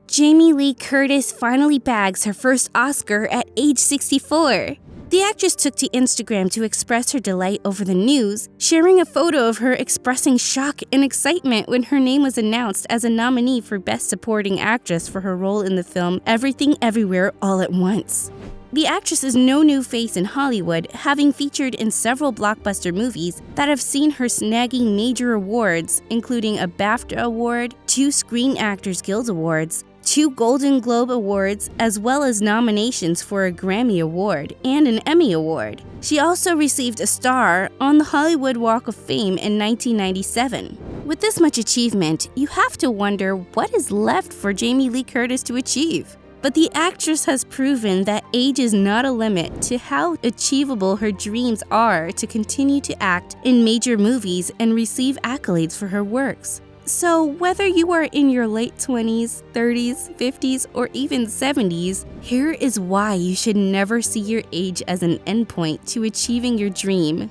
Jamie Lee Curtis finally bags her first Oscar at age 64. The actress took to Instagram to express her delight over the news, sharing a photo of her expressing shock and excitement when her name was announced as a nominee for Best Supporting Actress for her role in the film Everything Everywhere All at Once. The actress is no new face in Hollywood, having featured in several blockbuster movies that have seen her snagging major awards, including a BAFTA Award, 2 Screen Actors Guild Awards, 2 Golden Globe Awards, as well as nominations for a Grammy Award and an Emmy Award. She also received a star on the Hollywood Walk of Fame in 1997. With this much achievement, you have to wonder what is left for Jamie Lee Curtis to achieve. But the actress has proven that age is not a limit to how achievable her dreams are to continue to act in major movies and receive accolades for her works. So whether you are in your late 20s, 30s, 50s, or even 70s, here is why you should never see your age as an endpoint to achieving your dream.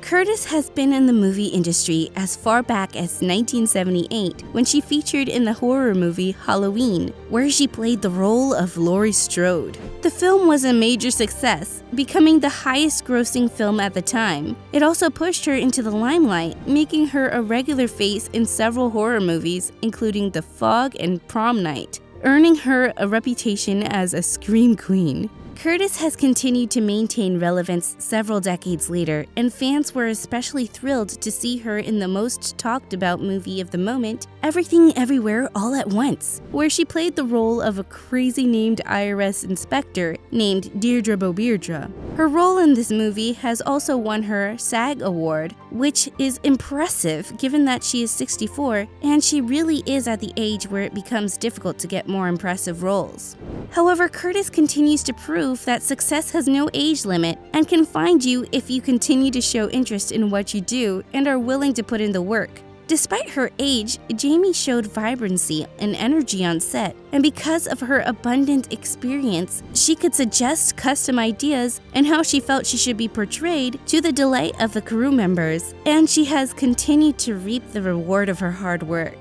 Curtis has been in the movie industry as far back as 1978 when she featured in the horror movie Halloween, where she played the role of Laurie Strode. The film was a major success, becoming the highest-grossing film at the time. It also pushed her into the limelight, making her a regular face in several horror movies, including the Fog and Prom Night, earning her a reputation as a scream queen. Curtis has continued to maintain relevance several decades later, and fans were especially thrilled to see her in the most talked about movie of the moment, Everything Everywhere All at Once, where she played the role of a crazy-named IRS inspector named Deirdre Beaubeirdra. Her role in this movie has also won her SAG Award, which is impressive given that she is 64 and she really is at the age where it becomes difficult to get more impressive roles. However, Curtis continues to prove that success has no age limit and can find you if you continue to show interest in what you do and are willing to put in the work. Despite her age, Jamie showed vibrancy and energy on set, and because of her abundant experience, she could suggest custom ideas and how she felt she should be portrayed to the delight of the crew members, and she has continued to reap the reward of her hard work.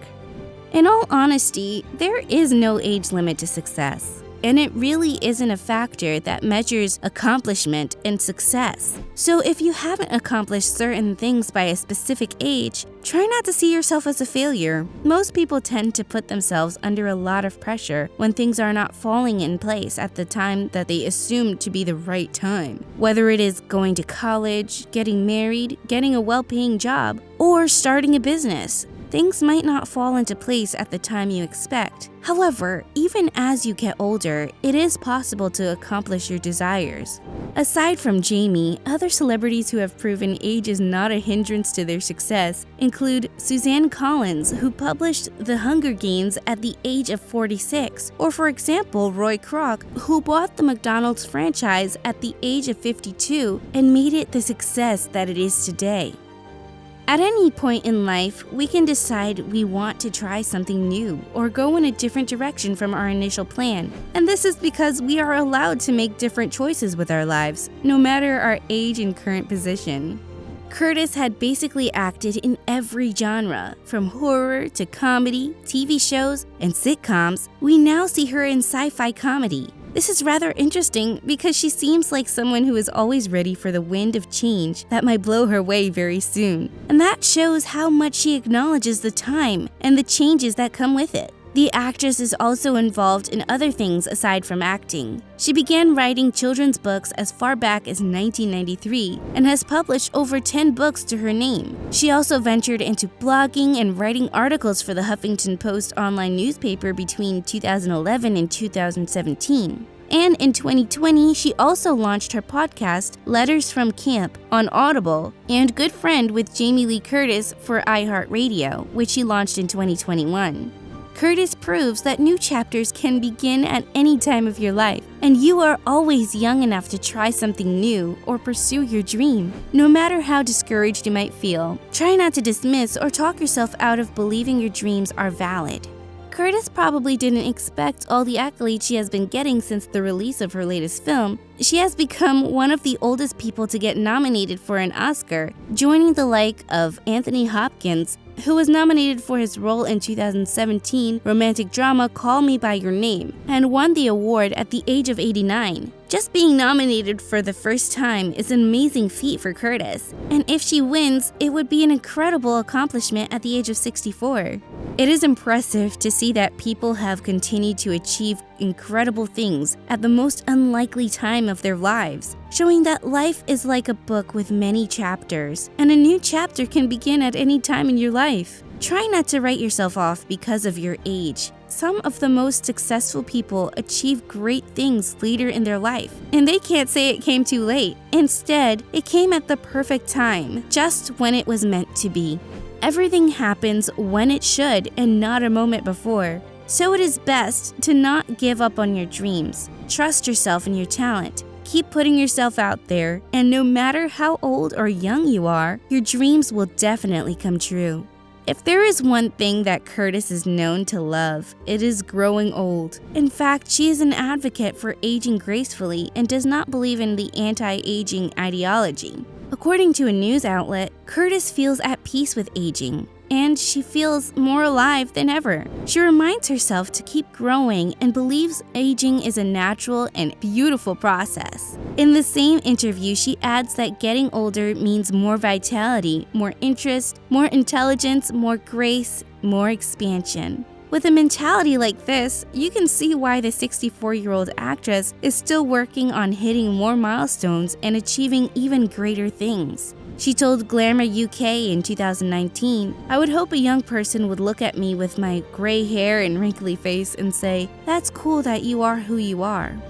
In all honesty, there is no age limit to success. And it really isn't a factor that measures accomplishment and success. So if you haven't accomplished certain things by a specific age, try not to see yourself as a failure. Most people tend to put themselves under a lot of pressure when things are not falling in place at the time that they assume to be the right time. Whether it is going to college, getting married, getting a well-paying job, or starting a business. Things might not fall into place at the time you expect. However, even as you get older, it is possible to accomplish your desires. Aside from Jamie, other celebrities who have proven age is not a hindrance to their success include Suzanne Collins, who published The Hunger Games at the age of 46, or for example, Roy Kroc, who bought the McDonald's franchise at the age of 52 and made it the success that it is today. At any point in life, we can decide we want to try something new or go in a different direction from our initial plan. And this is because we are allowed to make different choices with our lives, no matter our age and current position. Curtis had basically acted in every genre, from horror to comedy, TV shows, and sitcoms. We now see her in sci-fi comedy. This is rather interesting because she seems like someone who is always ready for the wind of change that might blow her way very soon. And that shows how much she acknowledges the time and the changes that come with it. The actress is also involved in other things aside from acting. She began writing children's books as far back as 1993 and has published over 10 books to her name. She also ventured into blogging and writing articles for the Huffington Post online newspaper between 2011 and 2017. And in 2020, she also launched her podcast, Letters from Camp, on Audible, and good friend with Jamie Lee Curtis for iHeartRadio, which she launched in 2021. Curtis proves that new chapters can begin at any time of your life, and you are always young enough to try something new or pursue your dream. No matter how discouraged you might feel, try not to dismiss or talk yourself out of believing your dreams are valid. Curtis probably didn't expect all the accolades she has been getting since the release of her latest film. She has become one of the oldest people to get nominated for an Oscar, joining the like of Anthony Hopkins, who was nominated for his role in 2017 romantic drama Call Me By Your Name and won the award at the age of 89. Just being nominated for the first time is an amazing feat for Curtis, and if she wins, it would be an incredible accomplishment at the age of 64. It is impressive to see that people have continued to achieve incredible things at the most unlikely time of their lives, showing that life is like a book with many chapters, and a new chapter can begin at any time in your life. Try not to write yourself off because of your age. Some of the most successful people achieve great things later in their life, and they can't say it came too late. Instead, it came at the perfect time, just when it was meant to be. Everything happens when it should and not a moment before. So it is best to not give up on your dreams. Trust yourself and your talent. Keep putting yourself out there, and no matter how old or young you are, your dreams will definitely come true. If there is one thing that Curtis is known to love, it is growing old. In fact, she is an advocate for aging gracefully and does not believe in the anti-aging ideology. According to a news outlet, Curtis feels at peace with aging, and she feels more alive than ever. She reminds herself to keep growing and believes aging is a natural and beautiful process. In the same interview, she adds that getting older means more vitality, more interest, more intelligence, more grace, more expansion. With a mentality like this, you can see why the 64-year-old actress is still working on hitting more milestones and achieving even greater things. She told Glamour UK in 2019, "I would hope a young person would look at me with my gray hair and wrinkly face and say, 'That's cool that you are who you are.'"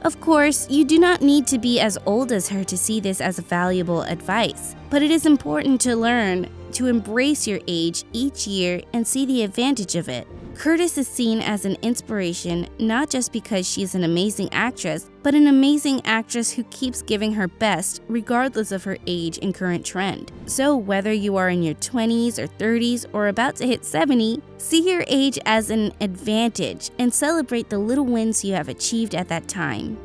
Of course, you do not need to be as old as her to see this as valuable advice, but it is important to learn to embrace your age each year and see the advantage of it. Curtis is seen as an inspiration not just because she is an amazing actress, but an amazing actress who keeps giving her best regardless of her age and current trend. So whether you are in your 20s or 30s or about to hit 70, see your age as an advantage and celebrate the little wins you have achieved at that time.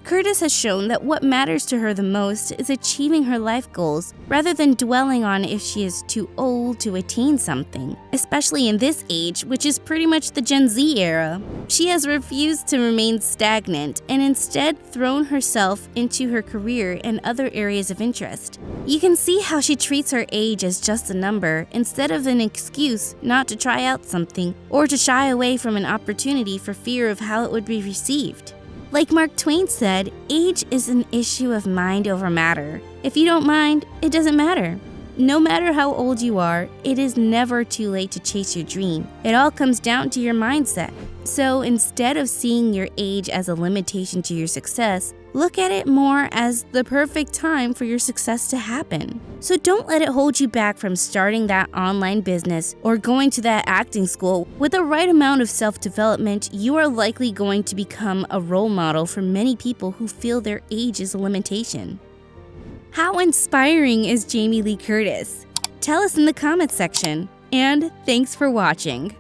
Curtis has shown that what matters to her the most is achieving her life goals rather than dwelling on if she is too old to attain something, especially in this age, which is pretty much the Gen Z era. She has refused to remain stagnant and instead thrown herself into her career and other areas of interest. You can see how she treats her age as just a number instead of an excuse not to try out something or to shy away from an opportunity for fear of how it would be received. Like Mark Twain said, age is an issue of mind over matter. If you don't mind, it doesn't matter. No matter how old you are, it is never too late to chase your dream. It all comes down to your mindset. So instead of seeing your age as a limitation to your success, look at it more as the perfect time for your success to happen. So don't let it hold you back from starting that online business or going to that acting school. With the right amount of self-development, you are likely going to become a role model for many people who feel their age is a limitation. How inspiring is Jamie Lee Curtis? Tell us in the comments section. And thanks for watching.